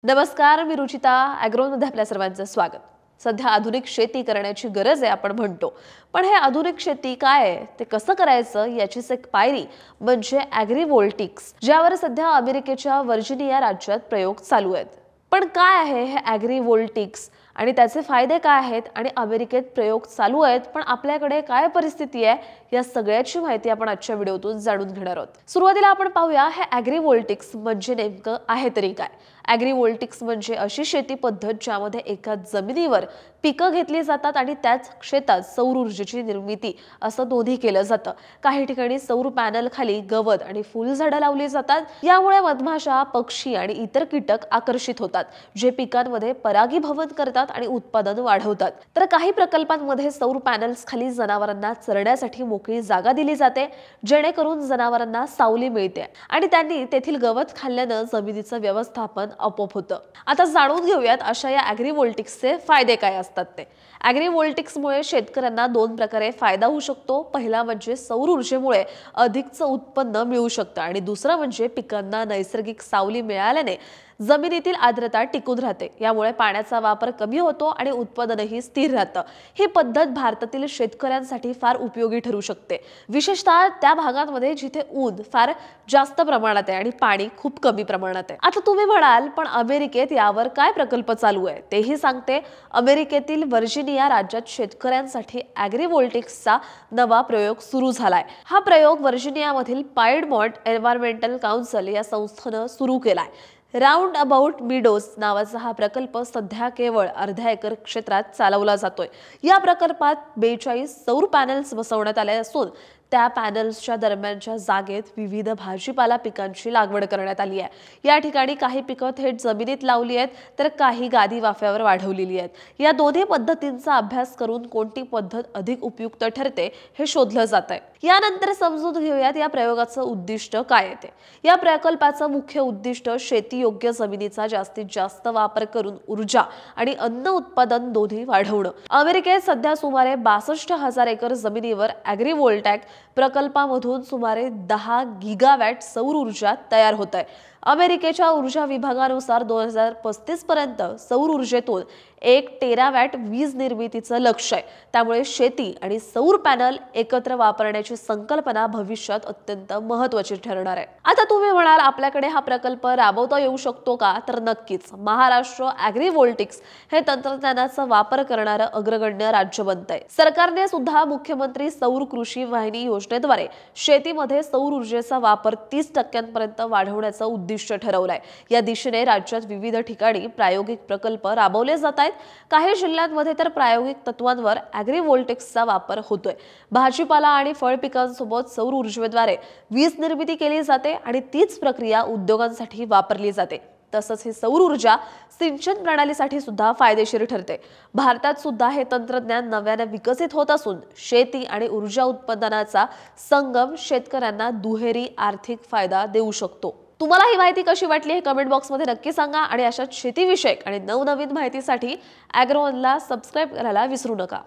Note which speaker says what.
Speaker 1: नमस्कार, मी रुचिता. ॲग्रोमध्ये आपल्या सर्वांचं स्वागत. सध्या आधुनिक शेती करण्याची गरज आहे आपण म्हणतो, पण हे आधुनिक शेती काय आहे, ते कसं करायचं याचीच एक पायरी म्हणजे ॲग्रीव्होल्टिक्स, ज्यावर सध्या अमेरिकेच्या वर्जिनिया राज्यात प्रयोग चालू आहेत. पण काय आहे हे ॲग्रीव्होल्टिक्स आणि त्याचे फायदे काय आहेत आणि अमेरिकेत प्रयोग चालू आहेत, पण आपल्याकडे काय परिस्थिती आहे, या सगळ्याची माहिती आपण आजच्या व्हिडिओतून जाणून घेणार आहोत. सुरुवातीला आपण पाहूया हे ॲग्रीव्होल्टिक्स म्हणजे नेमकं आहे तरी काय. ॲग्रीव्होल्टिक्स म्हणजे अशी शेती पद्धत ज्यामध्ये एका जमिनीवर पिकं घेतली जातात आणि त्याच क्षेत्रात सौर ऊर्जेची निर्मिती असं दोन्ही केलं जातं. काही ठिकाणी सौर पॅनल खाली गवत आणि फुलझाडं लावली जातात. यामुळे मधमाशा, पक्षी आणि इतर कीटक आकर्षित होतात, जे पिकांमध्ये परागीभवन करतात आणि उत्पादन वाढवतात. तर काही प्रकल्पांमध्ये सौर पॅनल्स खाली जनावरांना चरण्यासाठी मोकळी जागा दिली जाते, जेणेकरून जनावरांना सावली मिळते आणि त्यांनी तेथील गवत खाल्ल्यानं जमिनीचं व्यवस्थापन आपोआप होतं. आता जाणून घेऊयात अशा या ॲग्रीव्होल्टिक्सचे फायदे काय असतात ते. ॲग्रीव्होल्टिक्समुळे शेतकऱ्यांना दोन प्रकारे फायदा होऊ शकतो. पहिला म्हणजे सौर ऊर्जेमुळे अधिकचं उत्पन्न मिळू शकतं आणि दुसरा म्हणजे पिकांना नैसर्गिक सावली मिळाल्याने जमिनीतील आर्द्रता टिकून राहते. यामुळे पाण्याचा वापर कमी होतो आणि उत्पादनही स्थिर राहतं. ही पद्धत भारतातील शेतकऱ्यांसाठी फार उपयोगी ठरू शकते, विशेषतः त्या भागांमध्ये जिथे ऊन फार जास्त प्रमाणात आहे आणि पाणी खूप कमी प्रमाणात आहे. आता तुम्ही म्हणाल, पण अमेरिकेत यावर काय प्रकल्प चालू आहे, तेही सांगते. अमेरिकेतील वर्जिनिया राज्यात शेतकऱ्यांसाठी ॲग्रीव्होल्टिक्सचा नवा प्रयोग सुरू झालाय. हा प्रयोग वर्जिनियामधील पायडमॉन्ट एन्व्हायरमेंटल काउन्सिल या संस्थेनं सुरू केलाय. राऊंड अबाउट मीडोज नावाचा हा प्रकल्प सध्या केवळ अर्ध्या एकर क्षेत्रात चालवला जातोय. या प्रकल्पात 42 सौर पॅनल्स बसवण्यात आले असून त्या पॅनल्सच्या दरम्यानच्या जागेत विविध भाजीपाला पिकांची लागवड करण्यात आली आहे. या ठिकाणी काही पिकं थेट जमिनीत लावली आहेत, तर काही गादी वाफ्यावर वाढवलेली आहेत. या दोन्ही पद्धतींचा अभ्यास करून कोणती पद्धत अधिक उपयुक्त ठरते हे शोधलं जात आहे. यानंतर समजून घेऊयात या प्रयोगाचं उद्दिष्ट काय आहे ते. या प्रकल्पाचं मुख्य उद्दिष्ट शेती योग्य जमिनीचा जास्तीत जास्त वापर करून ऊर्जा आणि अन्न उत्पादन दोन्ही वाढवणं. अमेरिकेत सध्या सुमारे 62,000 एकर जमिनीवर ॲग्रीव्होल्टॅक प्रकल्पामधून सुमारे 10 गिगावॅट सौर ऊर्जा तयार होत आहे. अमेरिकेच्या ऊर्जा विभागानुसार 2035 पर्यंत सौर ऊर्जेतून 1 टेरावॅट वीज निर्मितीचं लक्ष्य आहे. त्यामुळे शेती आणि सौर पॅनल एकत्र वापरण्याची संकल्पना भविष्यात अत्यंत महत्त्वाची ठरणार आहे. आता तुम्ही म्हणाल, आपल्याकडे हा प्रकल्प राबवता येऊ शकतो का? तर नक्कीच. महाराष्ट्र ॲग्रीव्होल्टिक्स हे तंत्रज्ञानाचा वापर करणारं अग्रगण्य राज्य बनतंय. सरकारने सुद्धा मुख्यमंत्री सौर कृषी वाहिनी योजनेद्वारे शेतीमध्ये सौर ऊर्जेचा वापर 30% वाढवण्याचं उद्दिष्ट ठरवलंय. या दिशेने राज्यात विविध ठिकाणी प्रायोगिक प्रकल्प राबवले जात आहेत. काही जिल्ह्यांमध्ये तर प्रायोगिक तत्वांवर ॲग्रीव्होल्टिक्सचा वापर होतोय. भाजीपाला आणि फळ पिकांसोबत सौर ऊर्जेद्वारे वीज निर्मिती केली जाते आणि तीच प्रक्रिया उद्योगांसाठी वापरली जाते. तसंच ही सौर ऊर्जा सिंचन प्रणालीसाठी सुद्धा फायदेशीर ठरते. भारतात सुद्धा हे तंत्रज्ञान नव्याने विकसित होत असून शेती आणि ऊर्जा उत्पादनाचा संगम शेतकऱ्यांना दुहेरी आर्थिक फायदा देऊ शकतो. तुम्हाला ही माहिती कशी वाटली हे कमेंट बॉक्समध्ये नक्की सांगा आणि अशाच शेतीविषयक आणि नवनवीन माहितीसाठी ॲग्रोवनला सबस्क्राईब करायला विसरू नका.